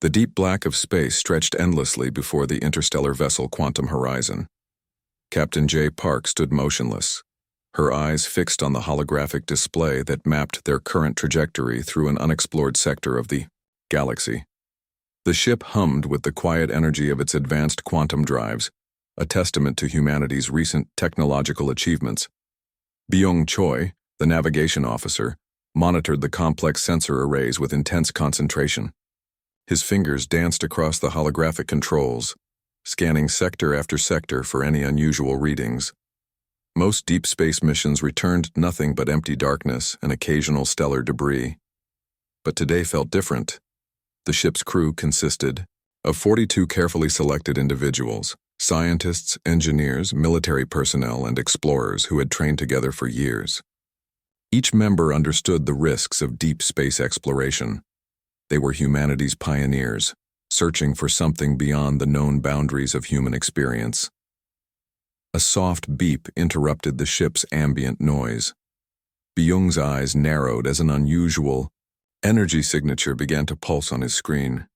The deep black of space stretched endlessly before the interstellar vessel Quantum Horizon. Captain J. Park stood motionless, her eyes fixed on the holographic display that mapped their current trajectory through an unexplored sector of the galaxy. The ship hummed with the quiet energy of its advanced quantum drives, a testament to humanity's recent technological achievements. Byung Choi, the navigation officer, monitored the complex sensor arrays with intense concentration. His fingers danced across the holographic controls, scanning sector after sector for any unusual readings. Most deep space missions returned nothing but empty darkness and occasional stellar debris. But today felt different. The ship's crew consisted of 42 carefully selected individuals, scientists, engineers, military personnel, and explorers who had trained together for years. Each member understood the risks of deep space exploration. They were humanity's pioneers, searching for something beyond the known boundaries of human experience. A soft beep interrupted the ship's ambient noise. Byung's eyes narrowed as an unusual energy signature began to pulse on his screen.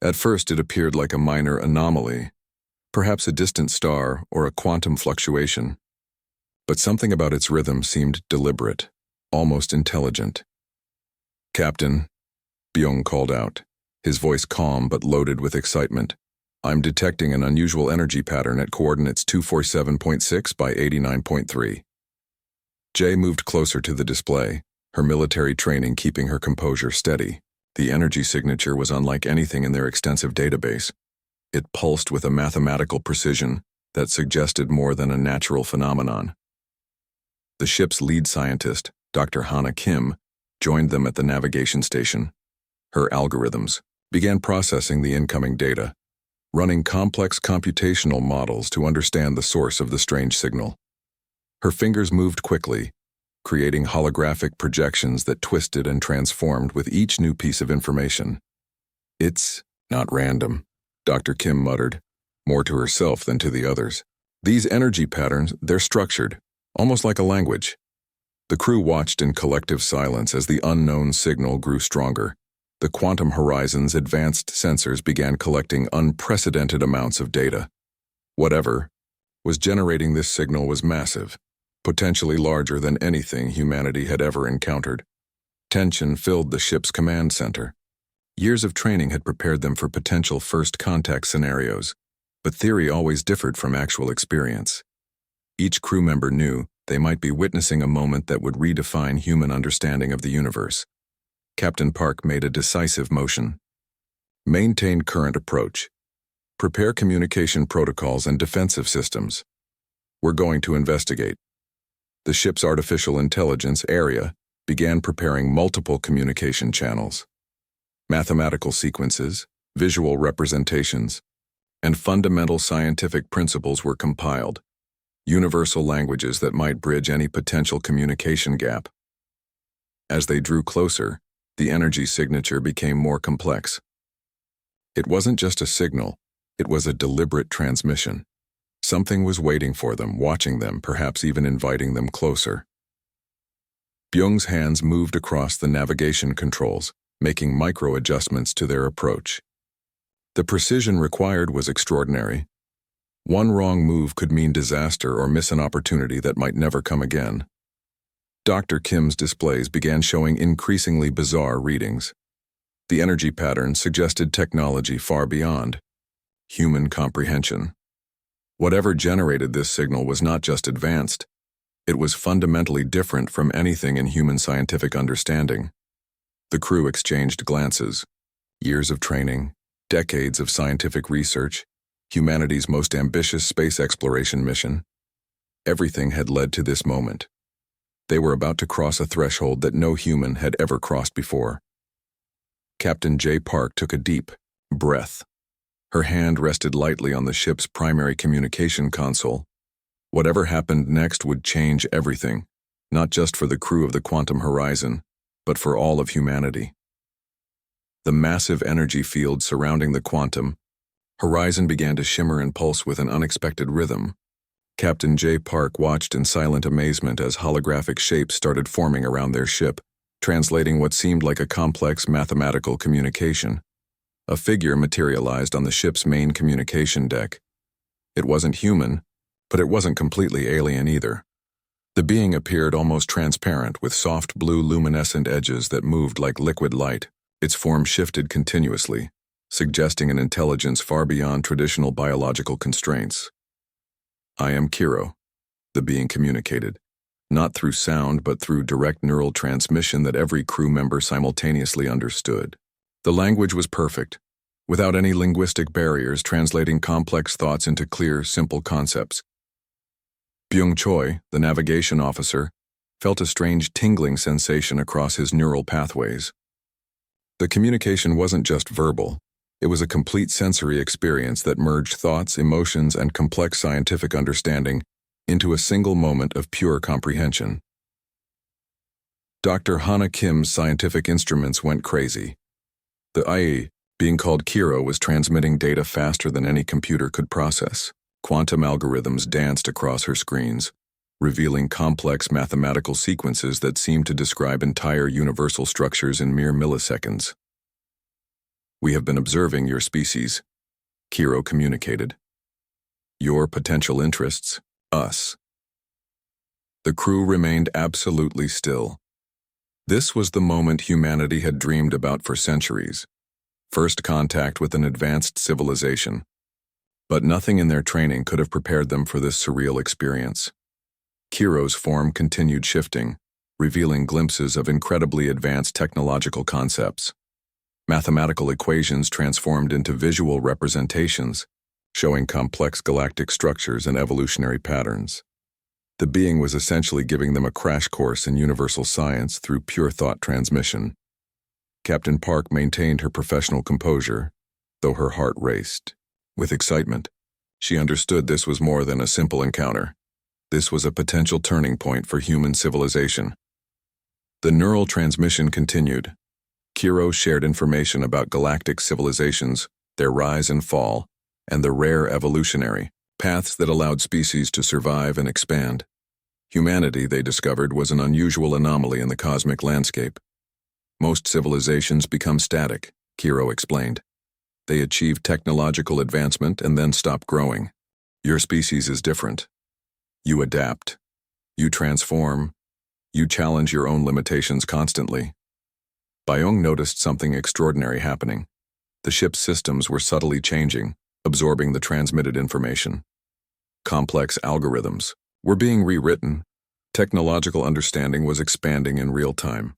At first it appeared like a minor anomaly, perhaps a distant star or a quantum fluctuation. But something about its rhythm seemed deliberate, almost intelligent. "Captain," Byung called out, his voice calm but loaded with excitement. "I'm detecting an unusual energy pattern at coordinates 247.6 by 89.3. Jay moved closer to the display, her military training keeping her composure steady. The energy signature was unlike anything in their extensive database. It pulsed with a mathematical precision that suggested more than a natural phenomenon. The ship's lead scientist, Dr. Hana Kim, joined them at the navigation station. Her algorithms began processing the incoming data, running complex computational models to understand the source of the strange signal. Her fingers moved quickly, creating holographic projections that twisted and transformed with each new piece of information. "It's not random," Dr. Kim muttered, more to herself than to the others. "These energy patterns, they're structured, almost like a language." The crew watched in collective silence as the unknown signal grew stronger. The Quantum Horizon's advanced sensors began collecting unprecedented amounts of data. Whatever was generating this signal was massive, potentially larger than anything humanity had ever encountered. Tension filled the ship's command center. Years of training had prepared them for potential first contact scenarios, but theory always differed from actual experience. Each crew member knew they might be witnessing a moment that would redefine human understanding of the universe. Captain Park made a decisive motion. "Maintain current approach. Prepare communication protocols and defensive systems. We're going to investigate." The ship's artificial intelligence area began preparing multiple communication channels. Mathematical sequences, visual representations, and fundamental scientific principles were compiled, universal languages that might bridge any potential communication gap. As they drew closer, the energy signature became more complex. It wasn't just a signal, it was a deliberate transmission. Something was waiting for them, watching them, perhaps even inviting them closer. Byung's hands moved across the navigation controls, making micro-adjustments to their approach. The precision required was extraordinary. One wrong move could mean disaster or miss an opportunity that might never come again. Dr. Kim's displays began showing increasingly bizarre readings. The energy pattern suggested technology far beyond human comprehension. Whatever generated this signal was not just advanced, it was fundamentally different from anything in human scientific understanding. The crew exchanged glances. Years of training, decades of scientific research, humanity's most ambitious space exploration mission. Everything had led to this moment. They were about to cross a threshold that no human had ever crossed before. Captain J. Park took a deep breath. Her hand rested lightly on the ship's primary communication console. Whatever happened next would change everything, not just for the crew of the Quantum Horizon, but for all of humanity. The massive energy field surrounding the Quantum Horizon began to shimmer and pulse with an unexpected rhythm. Captain J. Park watched in silent amazement as holographic shapes started forming around their ship, translating what seemed like a complex mathematical communication. A figure materialized on the ship's main communication deck. It wasn't human, but it wasn't completely alien either. The being appeared almost transparent with soft blue luminescent edges that moved like liquid light. Its form shifted continuously, suggesting an intelligence far beyond traditional biological constraints. "I am Kiro," the being communicated, not through sound but through direct neural transmission that every crew member simultaneously understood. The language was perfect, without any linguistic barriers, translating complex thoughts into clear, simple concepts. Byung Choi, the navigation officer, felt a strange tingling sensation across his neural pathways. The communication wasn't just verbal. It was a complete sensory experience that merged thoughts, emotions, and complex scientific understanding into a single moment of pure comprehension. Dr. Hana Kim's scientific instruments went crazy. The AI, being called Kiro, was transmitting data faster than any computer could process. Quantum algorithms danced across her screens, revealing complex mathematical sequences that seemed to describe entire universal structures in mere milliseconds. "We have been observing your species," Kiro communicated. "Your potential interests, us." The crew remained absolutely still. This was the moment humanity had dreamed about for centuries. First contact with an advanced civilization. But nothing in their training could have prepared them for this surreal experience. Kiro's form continued shifting, revealing glimpses of incredibly advanced technological concepts. Mathematical equations transformed into visual representations, showing complex galactic structures and evolutionary patterns. The being was essentially giving them a crash course in universal science through pure thought transmission. Captain Park maintained her professional composure, though her heart raced. With excitement, she understood this was more than a simple encounter. This was a potential turning point for human civilization. The neural transmission continued. Kiro shared information about galactic civilizations, their rise and fall, and the rare evolutionary paths that allowed species to survive and expand. Humanity, they discovered, was an unusual anomaly in the cosmic landscape. "Most civilizations become static," Kiro explained. "They achieve technological advancement and then stop growing. Your species is different. You adapt. You transform. You challenge your own limitations constantly." Byung noticed something extraordinary happening. The ship's systems were subtly changing, absorbing the transmitted information. Complex algorithms were being rewritten. Technological understanding was expanding in real time.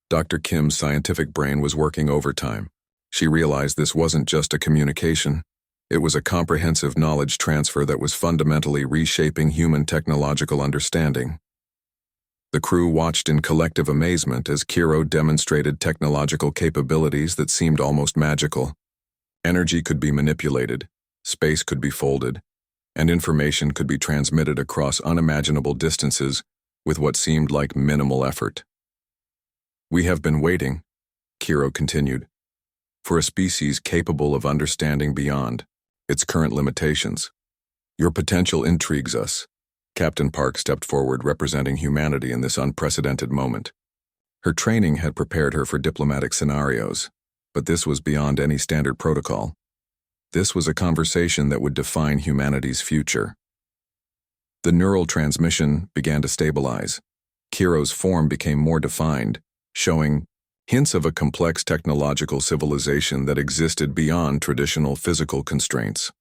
Dr. Kim's scientific brain was working overtime. She realized this wasn't just a communication. It was a comprehensive knowledge transfer that was fundamentally reshaping human technological understanding. The crew watched in collective amazement as Kiro demonstrated technological capabilities that seemed almost magical. Energy could be manipulated, space could be folded, and information could be transmitted across unimaginable distances with what seemed like minimal effort. "We have been waiting," Kiro continued, "for a species capable of understanding beyond its current limitations. Your potential intrigues us." Captain Park stepped forward, representing humanity in this unprecedented moment. Her training had prepared her for diplomatic scenarios, but this was beyond any standard protocol. This was a conversation that would define humanity's future. The neural transmission began to stabilize. Kiro's form became more defined, showing hints of a complex technological civilization that existed beyond traditional physical constraints.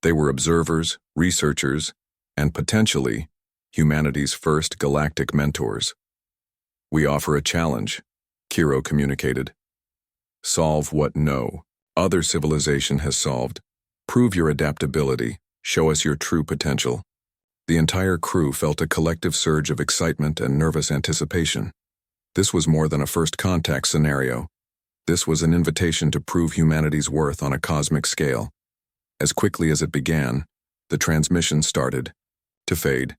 They were observers, researchers, and potentially humanity's first galactic mentors. "We offer a challenge," Kiro communicated. "Solve what no other civilization has solved. Prove your adaptability. Show us your true potential." The entire crew felt a collective surge of excitement and nervous anticipation. This was more than a first contact scenario. This was an invitation to prove humanity's worth on a cosmic scale. As quickly as it began, the transmission started to fade.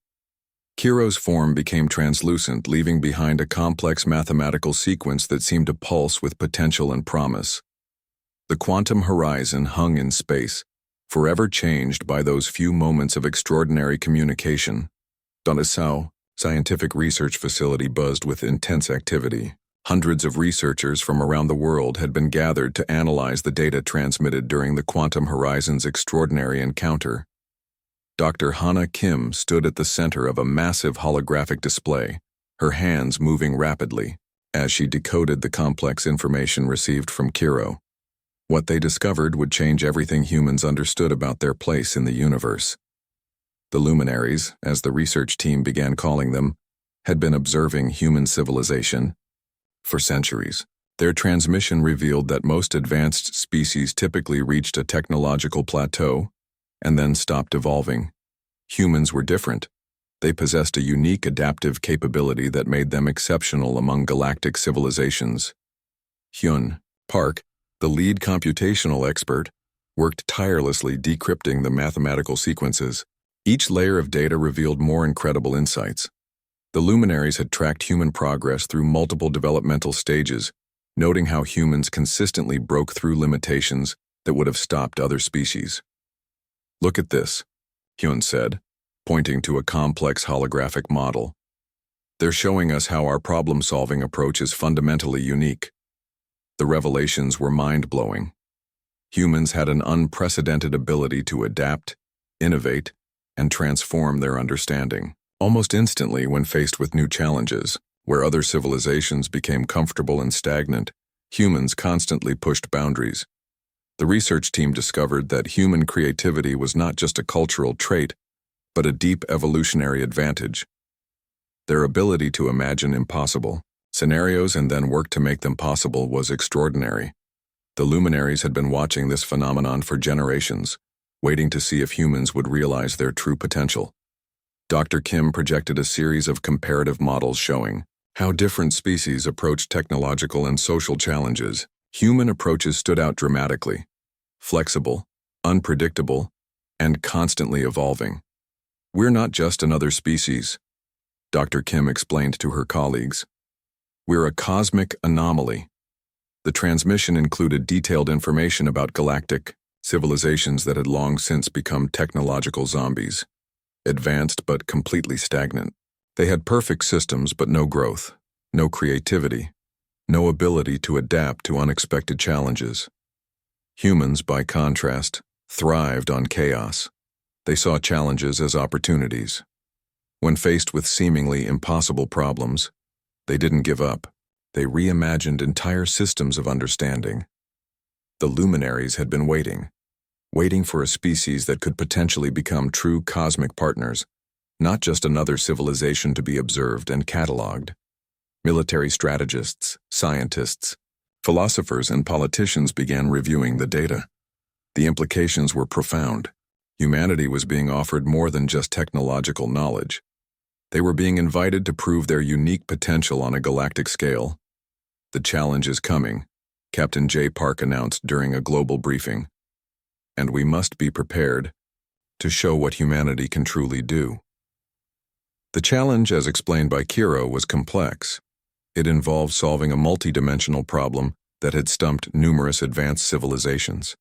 Kiro's form became translucent, leaving behind a complex mathematical sequence that seemed to pulse with potential and promise. The quantum horizon hung in space, forever changed by those few moments of extraordinary communication. Donasau Scientific Research Facility buzzed with intense activity. Hundreds of researchers from around the world had been gathered to analyze the data transmitted during the Quantum Horizon's extraordinary encounter. Dr. Hana Kim stood at the center of a massive holographic display, her hands moving rapidly, as she decoded the complex information received from Kiro. What they discovered would change everything humans understood about their place in the universe. The luminaries, as the research team began calling them, had been observing human civilization for centuries. Their transmission revealed that most advanced species typically reached a technological plateau and then stopped evolving. Humans were different. They possessed a unique adaptive capability that made them exceptional among galactic civilizations. Hyun Park, the lead computational expert, worked tirelessly decrypting the mathematical sequences. Each layer of data revealed more incredible insights. The luminaries had tracked human progress through multiple developmental stages, noting how humans consistently broke through limitations that would have stopped other species. "Look at this," Hyun said, pointing to a complex holographic model. "They're showing us how our problem-solving approach is fundamentally unique." The revelations were mind-blowing. Humans had an unprecedented ability to adapt, innovate, and transform their understanding. Almost instantly, when faced with new challenges, where other civilizations became comfortable and stagnant, humans constantly pushed boundaries. The research team discovered that human creativity was not just a cultural trait, but a deep evolutionary advantage. Their ability to imagine impossible scenarios and then work to make them possible was extraordinary. The luminaries had been watching this phenomenon for generations, waiting to see if humans would realize their true potential. Dr. Kim projected a series of comparative models showing how different species approached technological and social challenges. Human approaches stood out dramatically: flexible, unpredictable, and constantly evolving. "We're not just another species," Dr. Kim explained to her colleagues. "We're a cosmic anomaly." The transmission included detailed information about galactic civilizations that had long since become technological zombies. Advanced but completely stagnant. They had perfect systems but no growth, no creativity, no ability to adapt to unexpected challenges. Humans, by contrast, thrived on chaos. They saw challenges as opportunities. When faced with seemingly impossible problems, they didn't give up. They reimagined entire systems of understanding. The luminaries had been waiting for a species that could potentially become true cosmic partners, not just another civilization to be observed and catalogued. Military strategists, scientists, philosophers, and politicians began reviewing the data. The implications were profound. Humanity was being offered more than just technological knowledge. They were being invited to prove their unique potential on a galactic scale. "The challenge is coming," Captain J. Park announced during a global briefing. "And we must be prepared to show what humanity can truly do." The challenge, as explained by Kiro, was complex. It involved solving a multidimensional problem that had stumped numerous advanced civilizations.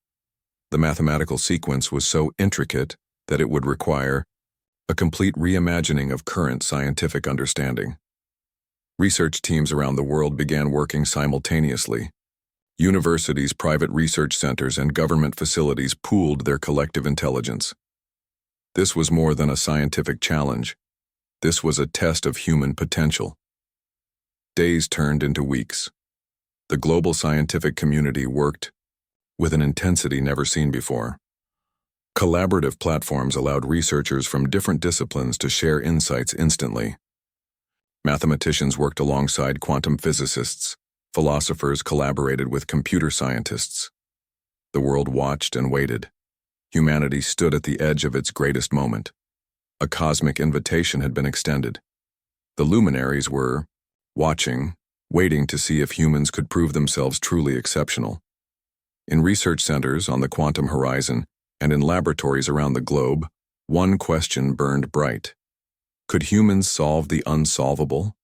The mathematical sequence was so intricate that it would require a complete reimagining of current scientific understanding. Research teams around the world began working simultaneously. Universities, private research centers, and government facilities pooled their collective intelligence. This was more than a scientific challenge. This was a test of human potential. Days turned into weeks. The global scientific community worked with an intensity never seen before. Collaborative platforms allowed researchers from different disciplines to share insights instantly. Mathematicians worked alongside quantum physicists. Philosophers collaborated with computer scientists. The world watched and waited. Humanity stood at the edge of its greatest moment. A cosmic invitation had been extended. The luminaries were watching, waiting to see if humans could prove themselves truly exceptional. In research centers on the quantum horizon and in laboratories around the globe, one question burned bright. Could humans solve the unsolvable?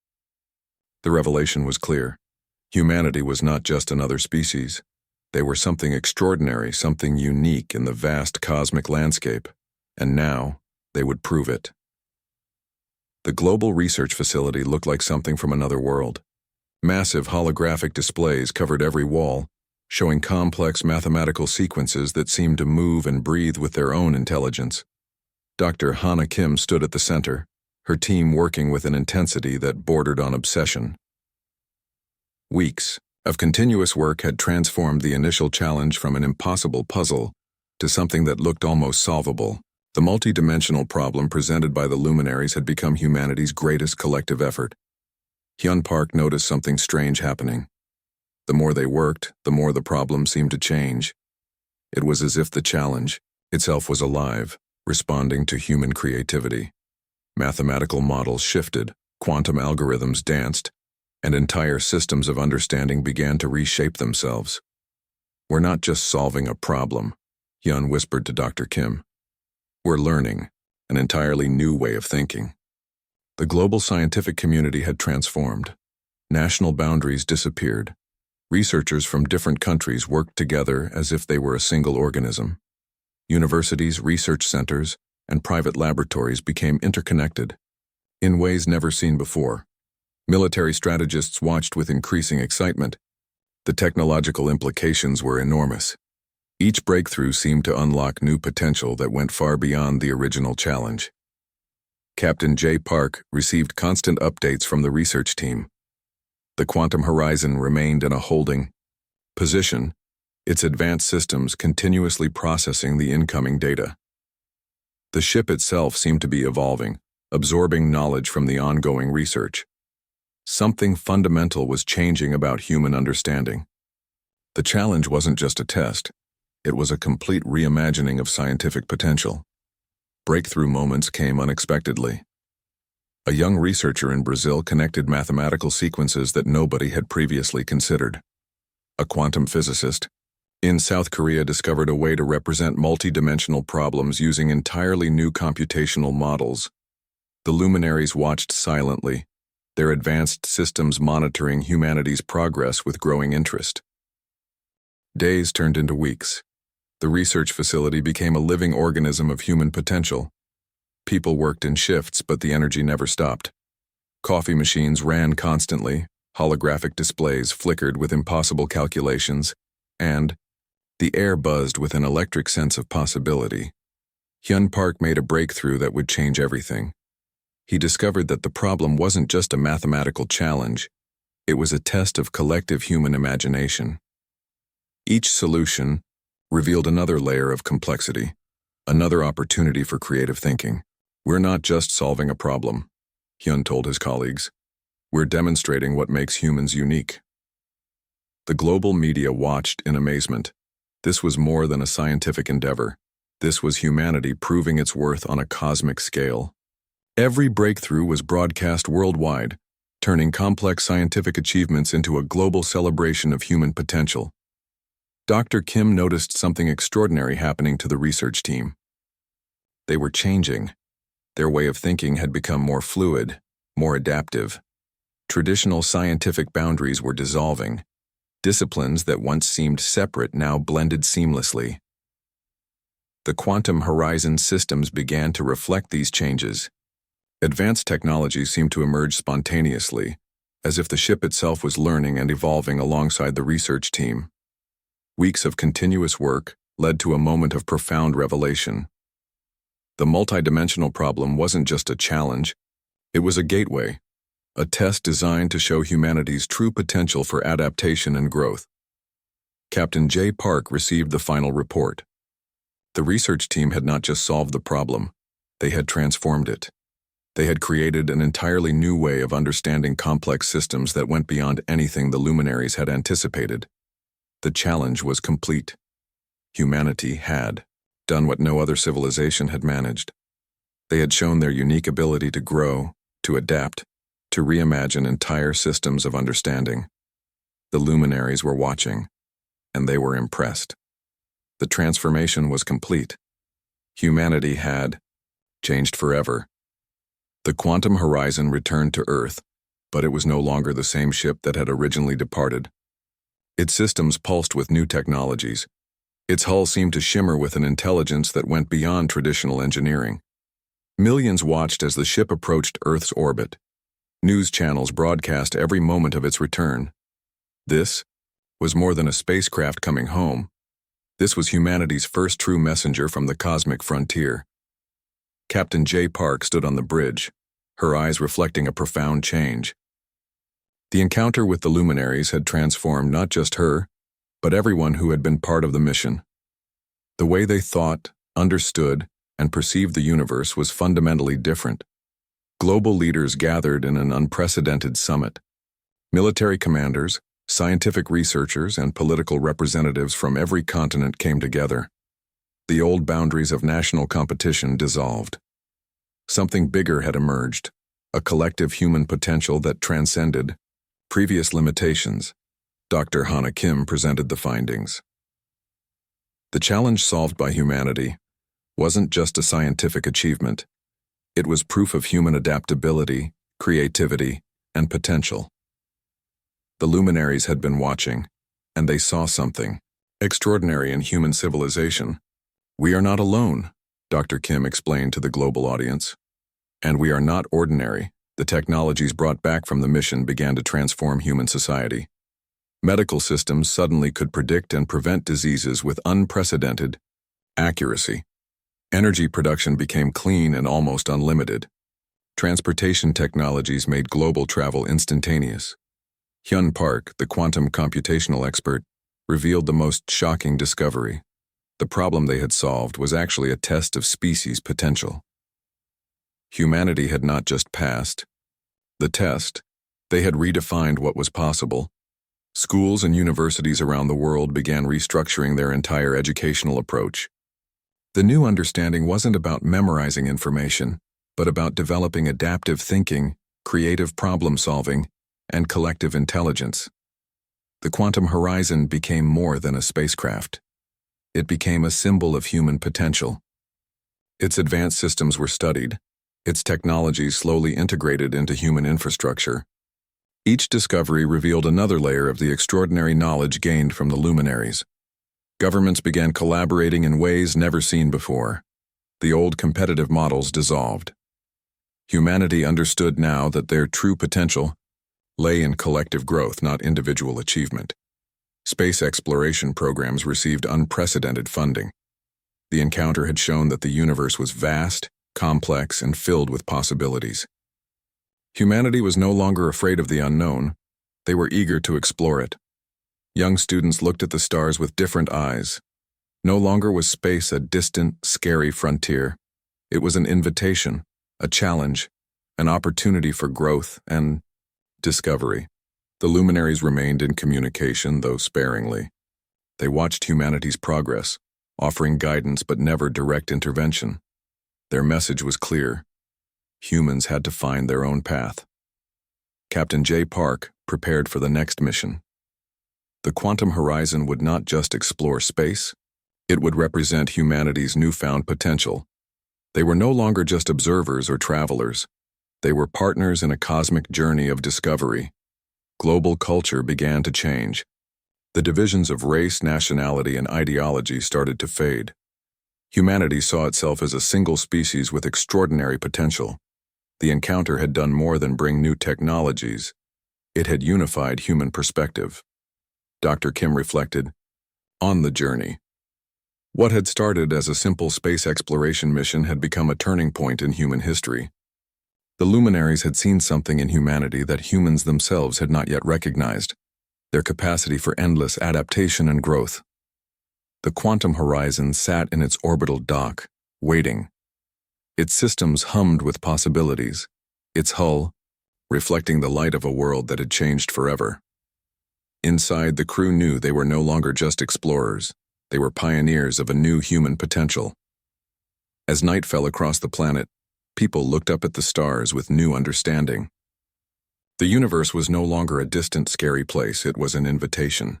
The revelation was clear. Humanity was not just another species. They were something extraordinary, something unique in the vast cosmic landscape, and now they would prove it. The global research facility looked like something from another world. Massive holographic displays covered every wall, showing complex mathematical sequences that seemed to move and breathe with their own intelligence. Dr. Hana Kim stood at the center, her team working with an intensity that bordered on obsession. Weeks of continuous work had transformed the initial challenge from an impossible puzzle to something that looked almost solvable. The multi-dimensional problem presented by the luminaries had become humanity's greatest collective effort. Hyun Park noticed something strange happening. The more they worked, the more the problem seemed to change. It was as if the challenge itself was alive, responding to human creativity. Mathematical models shifted, quantum algorithms danced, and entire systems of understanding began to reshape themselves. "We're not just solving a problem," Hyun whispered to Dr. Kim. "We're learning an entirely new way of thinking." The global scientific community had transformed. National boundaries disappeared. Researchers from different countries worked together as if they were a single organism. Universities, research centers, and private laboratories became interconnected in ways never seen before. Military strategists watched with increasing excitement. The technological implications were enormous. Each breakthrough seemed to unlock new potential that went far beyond the original challenge. Captain J. Park received constant updates from the research team. The quantum horizon remained in a holding position, its advanced systems continuously processing the incoming data. The ship itself seemed to be evolving, absorbing knowledge from the ongoing research. Something fundamental was changing about human understanding. The challenge wasn't just a test, it was a complete reimagining of scientific potential. Breakthrough moments came unexpectedly. A young researcher in Brazil connected mathematical sequences that nobody had previously considered. A quantum physicist in South Korea discovered a way to represent multidimensional problems using entirely new computational models. The luminaries watched silently, their advanced systems monitoring humanity's progress with growing interest. Days turned into weeks. The research facility became a living organism of human potential. People worked in shifts, but the energy never stopped. Coffee machines ran constantly, holographic displays flickered with impossible calculations, and the air buzzed with an electric sense of possibility. Hyun Park made a breakthrough that would change everything. He discovered that the problem wasn't just a mathematical challenge, it was a test of collective human imagination. Each solution revealed another layer of complexity, another opportunity for creative thinking. "We're not just solving a problem," Hyun told his colleagues. "We're demonstrating what makes humans unique." The global media watched in amazement. This was more than a scientific endeavor. This was humanity proving its worth on a cosmic scale. Every breakthrough was broadcast worldwide, turning complex scientific achievements into a global celebration of human potential. Dr. Kim noticed something extraordinary happening to the research team. They were changing. Their way of thinking had become more fluid, more adaptive. Traditional scientific boundaries were dissolving. Disciplines that once seemed separate now blended seamlessly. The quantum horizon systems began to reflect these changes. Advanced technology seemed to emerge spontaneously, as if the ship itself was learning and evolving alongside the research team. Weeks of continuous work led to a moment of profound revelation. The multidimensional problem wasn't just a challenge, it was a gateway, a test designed to show humanity's true potential for adaptation and growth. Captain J. Park received the final report. The research team had not just solved the problem, they had transformed it. They had created an entirely new way of understanding complex systems that went beyond anything the luminaries had anticipated. The challenge was complete. Humanity had done what no other civilization had managed. They had shown their unique ability to grow, to adapt, to reimagine entire systems of understanding. The luminaries were watching, and they were impressed. The transformation was complete. Humanity had changed forever. The quantum horizon returned to Earth, but it was no longer the same ship that had originally departed. Its systems pulsed with new technologies. Its hull seemed to shimmer with an intelligence that went beyond traditional engineering. Millions watched as the ship approached Earth's orbit. News channels broadcast every moment of its return. This was more than a spacecraft coming home. This was humanity's first true messenger from the cosmic frontier. Captain J. Park stood on the bridge, her eyes reflecting a profound change. The encounter with the luminaries had transformed not just her, but everyone who had been part of the mission. The way they thought, understood, and perceived the universe was fundamentally different. Global leaders gathered in an unprecedented summit. Military commanders, scientific researchers, and political representatives from every continent came together. The old boundaries of national competition dissolved. Something bigger had emerged, a collective human potential that transcended previous limitations. Dr. Hana Kim presented the findings. The challenge solved by humanity wasn't just a scientific achievement. It was proof of human adaptability, creativity, and potential. The luminaries had been watching, and they saw something extraordinary in human civilization. "We are not alone," Dr. Kim explained to the global audience. "And we are not ordinary." The technologies brought back from the mission began to transform human society. Medical systems suddenly could predict and prevent diseases with unprecedented accuracy. Energy production became clean and almost unlimited. Transportation technologies made global travel instantaneous. Hyun Park, the quantum computational expert, revealed the most shocking discovery. The problem they had solved was actually a test of species potential. Humanity had not just passed the test, they had redefined what was possible. Schools and universities around the world began restructuring their entire educational approach. The new understanding wasn't about memorizing information, but about developing adaptive thinking, creative problem-solving, and collective intelligence. The quantum horizon became more than a spacecraft. It became a symbol of human potential. Its advanced systems were studied, its technologies slowly integrated into human infrastructure. Each discovery revealed another layer of the extraordinary knowledge gained from the luminaries. Governments began collaborating in ways never seen before. The old competitive models dissolved. Humanity understood now that their true potential lay in collective growth, not individual achievement. Space exploration programs received unprecedented funding. The encounter had shown that the universe was vast, complex, and filled with possibilities. Humanity was no longer afraid of the unknown. They were eager to explore it. Young students looked at the stars with different eyes. No longer was space a distant, scary frontier. It was an invitation, a challenge, an opportunity for growth and discovery. The luminaries remained in communication, though sparingly. They watched humanity's progress, offering guidance but never direct intervention. Their message was clear. Humans had to find their own path. Captain J. Park prepared for the next mission. The quantum horizon would not just explore space, it would represent humanity's newfound potential. They were no longer just observers or travelers. They were partners in a cosmic journey of discovery. Global culture began to change. The divisions of race, nationality, and ideology started to fade. Humanity saw itself as a single species with extraordinary potential. The encounter had done more than bring new technologies. It had unified human perspective. Dr. Kim reflected on the journey. What had started as a simple space exploration mission had become a turning point in human history. The luminaries had seen something in humanity that humans themselves had not yet recognized, their capacity for endless adaptation and growth. The quantum horizon sat in its orbital dock, waiting. Its systems hummed with possibilities, its hull reflecting the light of a world that had changed forever. Inside, the crew knew they were no longer just explorers. They were pioneers of a new human potential. As night fell across the planet, people looked up at the stars with new understanding. The universe was no longer a distant, scary place. It was an invitation,